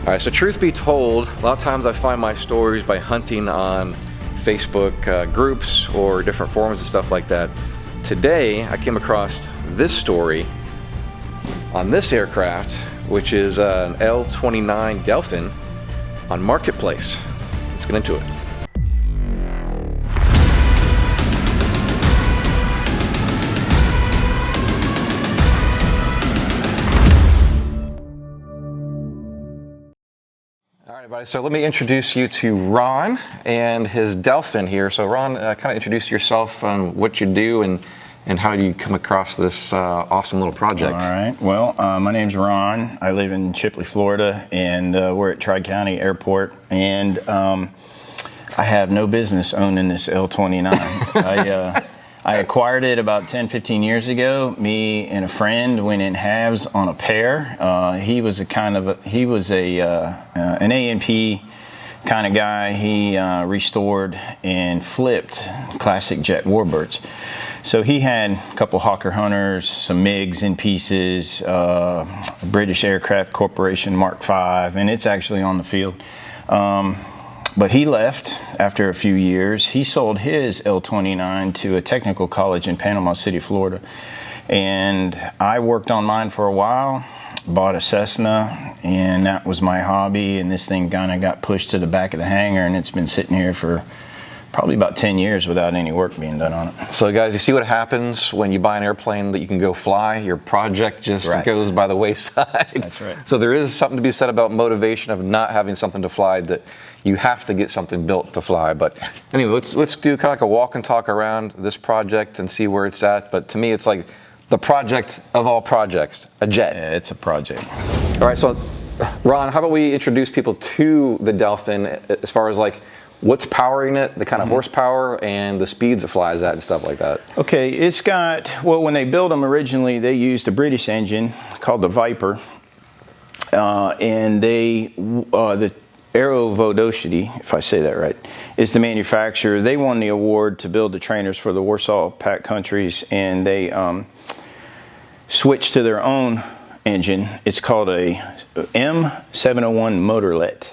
All right, so truth be told, a lot of times I find my stories by hunting on Facebook groups or different forums and stuff like that. Today, I came across this story on this aircraft, which is an L-29 Delfin on Marketplace. Let's get into it. All right, everybody, so let me introduce you to Ron and his Delfin here. So Ron, kind of introduce yourself on what you do and how you come across this awesome little project. All right, well, my name's Ron. I live in Chipley, Florida, and we're at Tri-County Airport, and I have no business owning this L-29. I acquired it about 10-15 years ago. Me and a friend went in halves on a pair. He was an A&P kind of guy. He restored and flipped classic jet warbirds. So he had a couple Hawker Hunters, some MiGs in pieces, British Aircraft Corporation Mark V, and it's actually on the field. But he left after a few years. He sold his L-29 to a technical college in Panama City, Florida. And I worked on mine for a while, bought a Cessna, and that was my hobby. And this thing kind of got pushed to the back of the hangar, and it's been sitting here for probably about 10 years without any work being done on it. So guys, you see what happens when you buy an airplane that you can go fly? Your project just goes by the wayside. That's right. So there is something to be said about motivation of not having something to fly, that you have to get something built to fly. But anyway, let's do kind of like a walk and talk around this project and see where it's at. But to me, it's like the project of all projects, a jet. Yeah, it's a project. All right, so Ron, how about we introduce people to the Delfin as far as like what's powering it, the kind of horsepower and the speeds it flies at and stuff like that? Okay, it's got, well, when they built them originally, they used a British engine called the Viper. And the Avionics, if I say that right, is the manufacturer. They won the award to build the trainers for the Warsaw Pact countries, and they switched to their own engine. It's called a M701 motorlet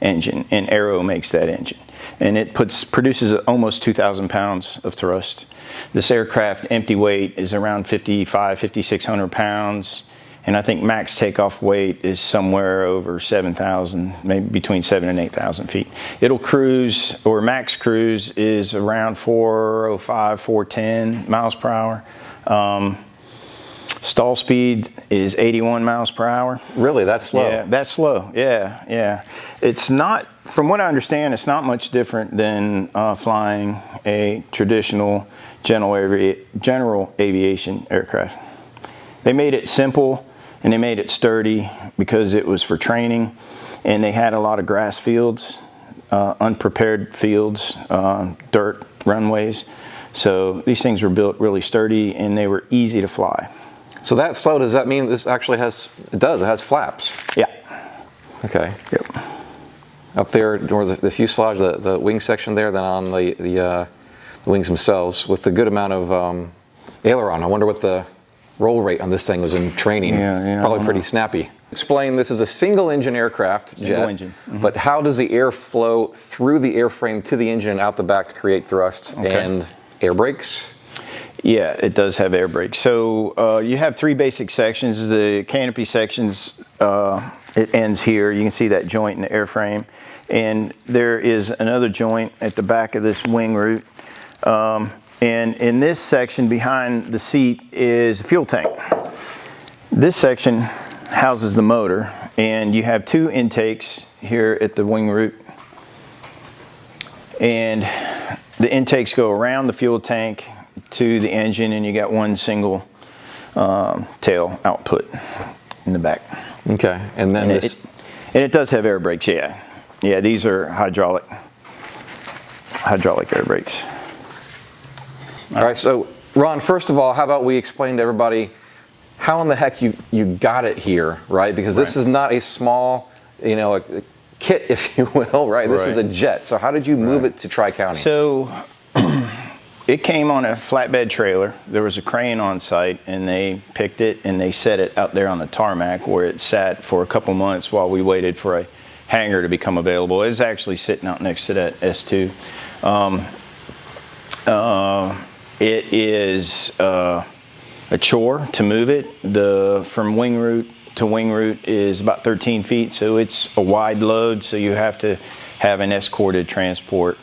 engine, and Aero makes that engine. And it produces almost 2,000 pounds of thrust. This aircraft empty weight is around 5,600 pounds. And I think max takeoff weight is somewhere over 7,000, maybe between 7,000 and 8,000 feet. It'll cruise, or max cruise is around 405, 410 miles per hour. Stall speed is 81 miles per hour. Really, that's slow? Yeah, that's slow, yeah. It's not, from what I understand, it's not much different than flying a traditional general aviation aircraft. They made it simple, and they made it sturdy because it was for training, and they had a lot of grass fields, unprepared fields, dirt runways. So these things were built really sturdy, and they were easy to fly. So that slow, does that mean this actually has, it has flaps? Yeah. Okay. Yep. Up there, or the fuselage, the wing section there, then on the wings themselves, with a good amount of aileron. I wonder what the roll rate on this thing was in training. Yeah, probably pretty snappy. Explain, this is a single engine aircraft, single engine. But how does the air flow through the airframe to the engine and out the back to create thrust and air brakes? Yeah, it does have air brakes. So you have three basic sections. The canopy sections, it ends here. You can see that joint in the airframe. And there is another joint at the back of this wing root. And in this section behind the seat is a fuel tank. This section houses the motor, and you have two intakes here at the wing root. And the intakes go around the fuel tank to the engine, and you got one single tail output in the back. Okay, and then it does have air brakes, yeah. Yeah, these are hydraulic air brakes. All right, so Ron, first of all, how about we explain to everybody how in the heck you got it here, right? Because this is not a small, a kit, if you will, right? This is a jet. So how did you move it to Tri-County? So it came on a flatbed trailer. There was a crane on site, and they picked it and they set it out there on the tarmac, where it sat for a couple months while we waited for a hangar to become available. It was actually sitting out next to that S2. It is a chore to move it. From wing root to wing root is about 13 feet, so it's a wide load, so you have to have an escorted transport.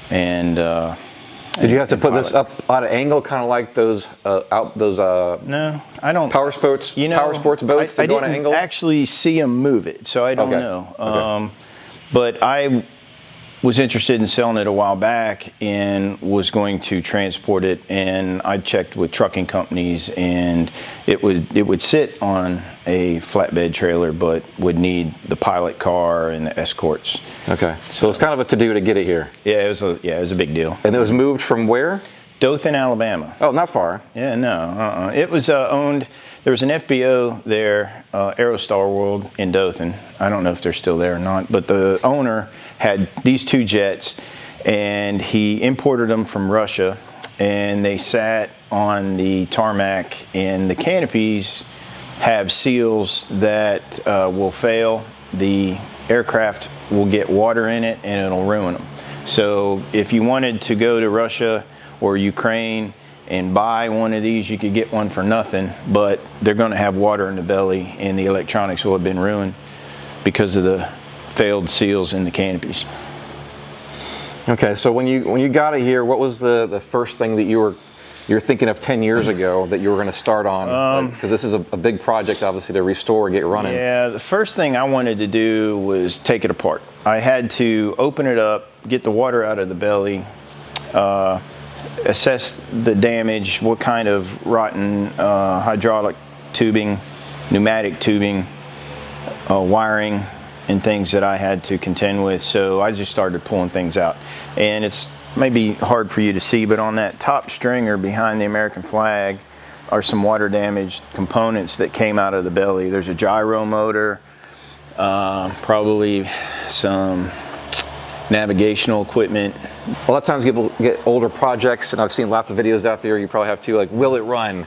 And did you have to put this up at an angle, kind of like those no, I don't. Power sports, power sports boats that go on an angle? I didn't actually see them move it, so I don't know. Okay. But I was interested in selling it a while back and was going to transport it, and I checked with trucking companies, and it would sit on a flatbed trailer, but would need the pilot car and the escorts. Okay, so it's kind of a to-do to get it here. Yeah, it was a big deal. And it was moved from where? Dothan, Alabama. Oh, not far. Yeah, no. It was owned. There was an FBO there, Aerostar World in Dothan. I don't know if they're still there or not, but the owner had these 2 jets, and he imported them from Russia, and they sat on the tarmac, and the canopies have seals that will fail. The aircraft will get water in it, and it'll ruin them. So if you wanted to go to Russia or Ukraine and buy one of these, you could get one for nothing, but they're going to have water in the belly, and the electronics will have been ruined because of the failed seals in the canopies. Okay, so when you got it here, what was the first thing that you're thinking of 10 years ago that you were going to start on? Because this is a big project, obviously, to restore, get running. Yeah, the first thing I wanted to do was take it apart. I had to open it up, get the water out of the belly, assess the damage, what kind of rotten hydraulic tubing, pneumatic tubing, wiring, and things that I had to contend with. So I just started pulling things out. And it's maybe hard for you to see, but on that top stringer behind the American flag are some water damaged components that came out of the belly. There's a gyro motor, probably some navigational equipment. A lot of times people get older projects, and I've seen lots of videos out there, you probably have too, like, will it run?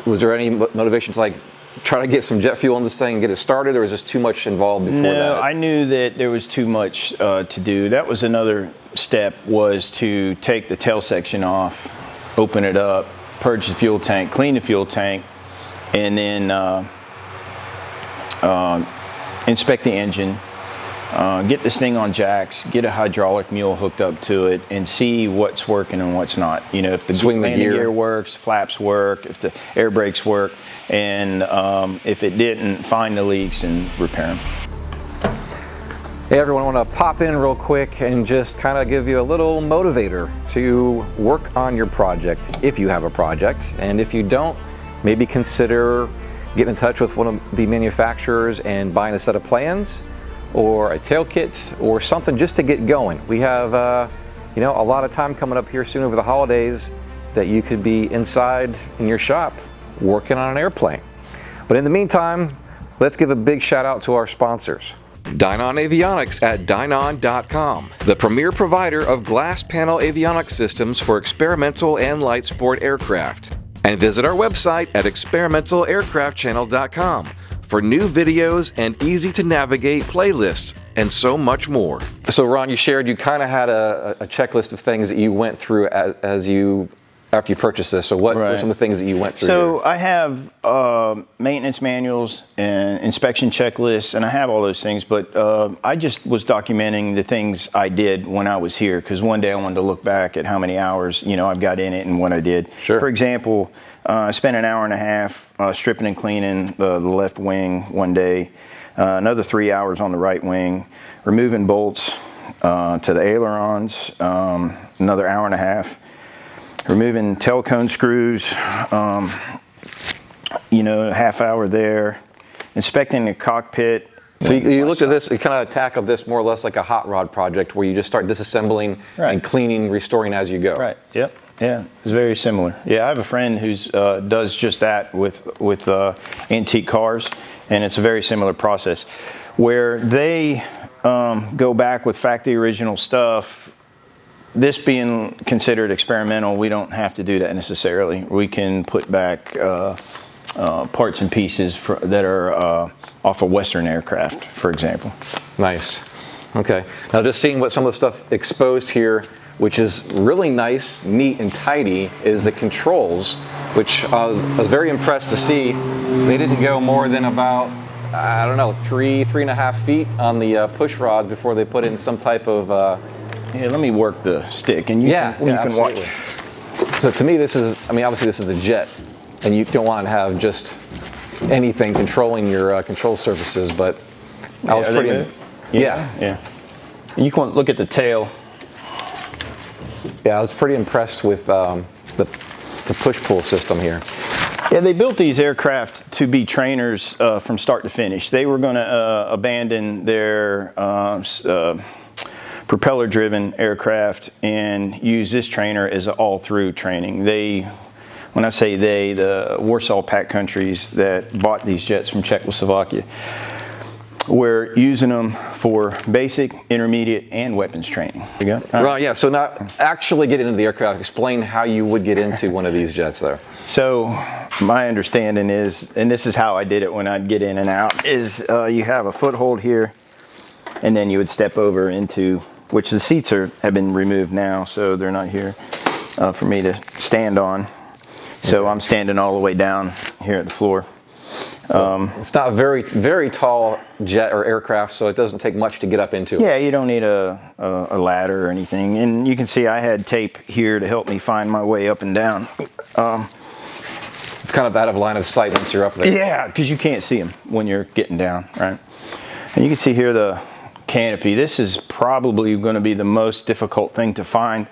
Was there any motivation to like try to get some jet fuel in this thing and get it started, or was this too much involved before that? No, I knew that there was too much to do. That was another step, was to take the tail section off, open it up, purge the fuel tank, clean the fuel tank, and then inspect the engine, get this thing on jacks, get a hydraulic mule hooked up to it, and see what's working and what's not. You know, if the landing gear works, flaps work, if the air brakes work, and if it didn't, find the leaks and repair them. Hey everyone, I want to pop in real quick and just kind of give you a little motivator to work on your project, if you have a project. And if you don't, maybe consider getting in touch with one of the manufacturers and buying a set of plans or a tail kit or something just to get going. We have a lot of time coming up here soon over the holidays that you could be inside in your shop working on an airplane. But in the meantime, let's give a big shout out to our sponsors. Dynon Avionics at Dynon.com, the premier provider of glass panel avionics systems for experimental and light sport aircraft. And visit our website at experimentalaircraftchannel.com for new videos and easy to navigate playlists and so much more. So Ron, you shared you kind of had a checklist of things that you went through after you purchased this. So what were some of the things that you went through? So I have maintenance manuals and inspection checklists, and I have all those things, but I just was documenting the things I did when I was here, because one day I wanted to look back at how many hours I've got in it and what I did. Sure. For example, I spent an hour and a half stripping and cleaning the left wing one day, another 3 hours on the right wing, removing bolts to the ailerons, another hour and a half, removing tail cone screws, a half hour there, inspecting the cockpit. So you looked at this, you kind of tackled this more or less like a hot rod project where you just start disassembling and cleaning, restoring as you go. Right, yep, yeah, it's very similar. Yeah, I have a friend who does just that with antique cars, and it's a very similar process where they go back with factory original stuff this being considered experimental, we don't have to do that necessarily. We can put back parts and pieces that are off a Western aircraft, for example. Nice. Okay. Now, just seeing what some of the stuff exposed here, which is really nice, neat, and tidy, is the controls, which I was very impressed to see. They didn't go more than about, I don't know, 3.5 feet on the push rods before they put in some type of... Yeah, let me work the stick, and you can watch. So to me, this is, I mean, obviously this is a jet, and you don't want to have just anything controlling your control surfaces, but I was pretty... Yeah. You can look at the tail. Yeah, I was pretty impressed with the push-pull system here. Yeah, they built these aircraft to be trainers from start to finish. They were going to abandon their propeller-driven aircraft and use this trainer as an all-through training. When I say they, the Warsaw Pact countries that bought these jets from Czechoslovakia, we're using them for basic, intermediate, and weapons training. There you go. Well, yeah, so not actually getting into the aircraft, explain how you would get into one of these jets there. So my understanding is, and this is how I did it when I'd get in and out, is you have a foothold here, and then you would step over into, which the seats have been removed now, so they're not here for me to stand on. So I'm standing all the way down here at the floor. So it's not a very tall jet or aircraft, so it doesn't take much to get up into. Yeah, you don't need a ladder or anything. And you can see I had tape here to help me find my way up and down. It's kind of out of line of sight once you're up there. Yeah, because you can't see them when you're getting down, right? And you can see here the canopy. This is probably going to be the most difficult thing to find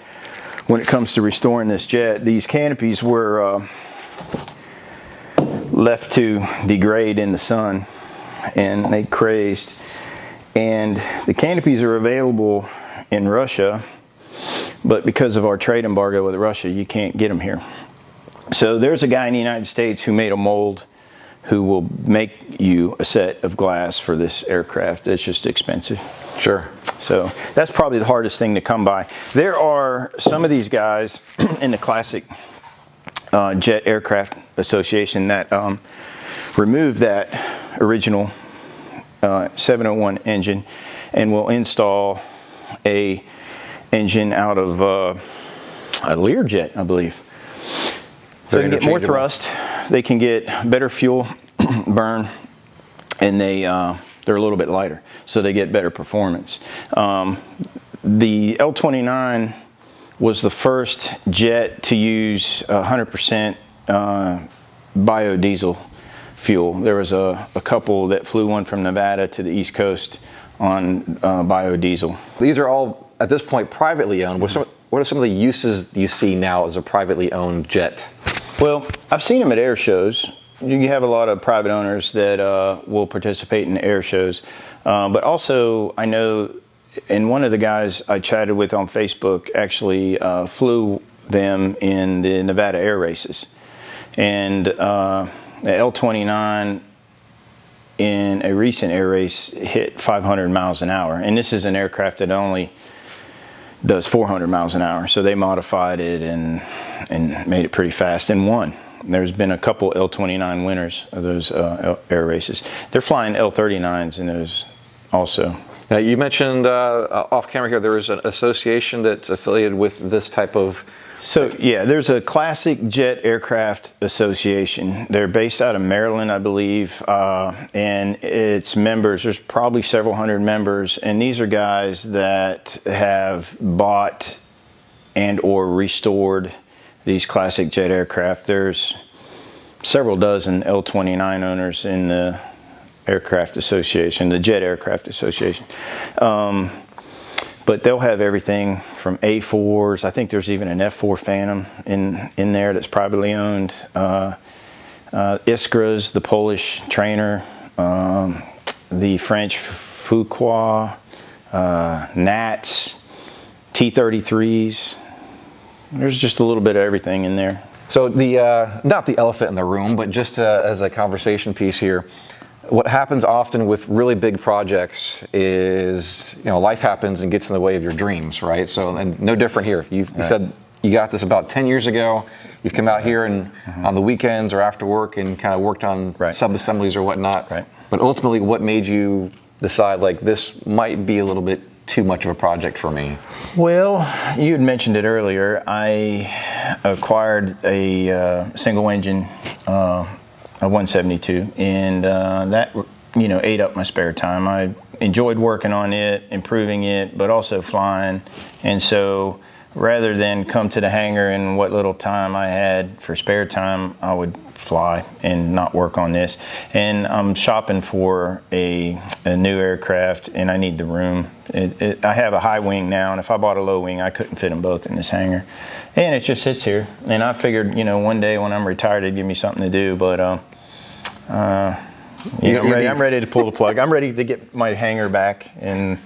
when it comes to restoring this jet. These canopies were left to degrade in the sun, and they crazed. And the canopies are available in Russia, but because of our trade embargo with Russia, you can't get them here. So there's a guy in the United States who made a mold who will make you a set of glass for this aircraft. It's just expensive. Sure. So that's probably the hardest thing to come by. There are some of these guys in the classic Jet Aircraft Association that removed that original 701 engine and will install a engine out of a Learjet, I believe. So they can get more thrust, they can get better fuel burn, and they're a little bit lighter, so they get better performance. The L-29 was the first jet to use 100% biodiesel fuel. There was a couple that flew one from Nevada to the East Coast on biodiesel. These are all, at this point, privately owned. What are some of the uses you see now as a privately owned jet? Well, I've seen them at air shows. You have a lot of private owners that will participate in air shows. But also, I know, and one of the guys I chatted with on Facebook actually flew them in the Nevada air races. And the L-29 in a recent air race hit 500 miles an hour. And this is an aircraft that only does 400 miles an hour. So they modified it and made it pretty fast and won. There's been a couple L-29 winners of those air races. They're flying L-39s in those also. Now, you mentioned off camera here there is an association that's affiliated with this type of... So yeah, there's a Classic Jet Aircraft Association. They're based out of Maryland, I believe, and its members, there's probably several hundred members, and these are guys that have bought and or restored these classic jet aircraft. There's several dozen L-29 owners in the Aircraft Association, the Jet Aircraft Association. But they'll have everything from A4s. I think there's even an F4 Phantom in there that's privately owned. Iskras, the Polish trainer, the French Fuqua, Nats, T-33s. There's just a little bit of everything in there. So the not the elephant in the room, but just as a conversation piece here, what happens often with really big projects is, life happens and gets in the way of your dreams, right? So, and no different here. You said you got this about 10 years ago. You've come out here and on the weekends or after work and kind of worked on sub-assemblies or whatnot. Right. But ultimately, what made you decide, like, this might be a little bit too much of a project for me? Well, you had mentioned it earlier. I acquired a single engine, a 172, and that ate up my spare time. I enjoyed working on it, improving it, but also flying. And so rather than come to the hangar and what little time I had for spare time, I would fly and not work on this. And I'm shopping for a new aircraft, and I need the room. I have a high wing now, and if I bought a low wing, I couldn't fit them both in this hangar. And it just sits here. And I figured, one day when I'm retired, it'd give me something to do. But I'm ready to pull the plug. I'm ready to get my hangar back and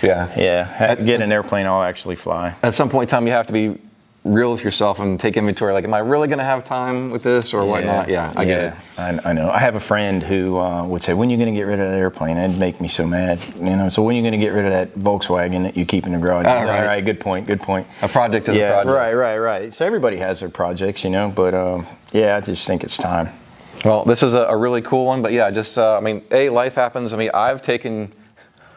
get an airplane I'll actually fly. At some point in time, you have to be real with yourself and take inventory. Like, am I really going to have time with this or whatnot? Yeah, I get it. I know. I have a friend who would say, "When are you going to get rid of that airplane?" It'd make me so mad. So when are you going to get rid of that Volkswagen that you keep in the garage? All right, good point. A project is a project. Right. So everybody has their projects, but I just think it's time. Well, this is a really cool one, but life happens. I've taken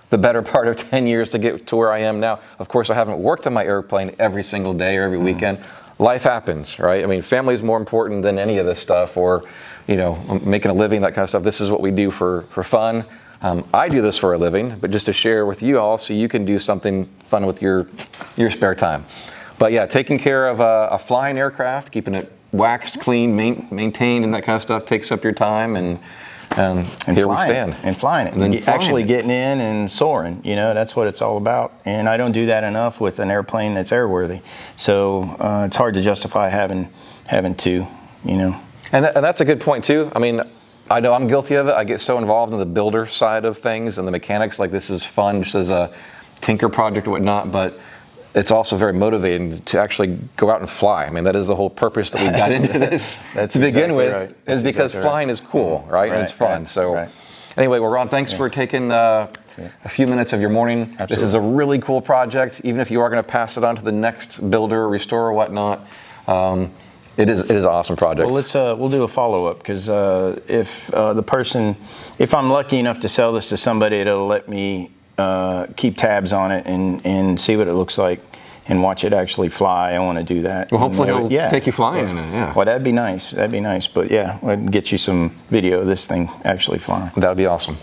the better part of 10 years to get to where I am now. Of course, I haven't worked on my airplane every single day or every weekend. Life happens, right? Family is more important than any of this stuff, or, making a living, that kind of stuff. This is what we do for fun. I do this for a living, but just to share with you all so you can do something fun with your spare time. But yeah, taking care of a flying aircraft, keeping it waxed, clean, maintained, and that kind of stuff takes up your time, and here we stand. And flying it. And then actually getting in and soaring. That's what it's all about. And I don't do that enough with an airplane that's airworthy. So it's hard to justify having two, And that's a good point, too. I know I'm guilty of it. I get so involved in the builder side of things and the mechanics. Like, this is fun, just as a tinker project or whatnot. But it's also very motivating to actually go out and fly. That is the whole purpose that we got into this to begin with, is because flying is cool, right? And it's fun. Anyway, well, Ron, thanks for taking a few minutes of your morning. Absolutely. This is a really cool project. Even if you are going to pass it on to the next builder, restorer, or whatnot, it is an awesome project. Well, we'll do a follow-up, because if I'm lucky enough to sell this to somebody, it'll let me keep tabs on it and see what it looks like and watch it actually fly. I want to do that. Well, hopefully it'll take you flying in it. Yeah. Well, that'd be nice. But I'd get you some video of this thing actually flying. That would be awesome.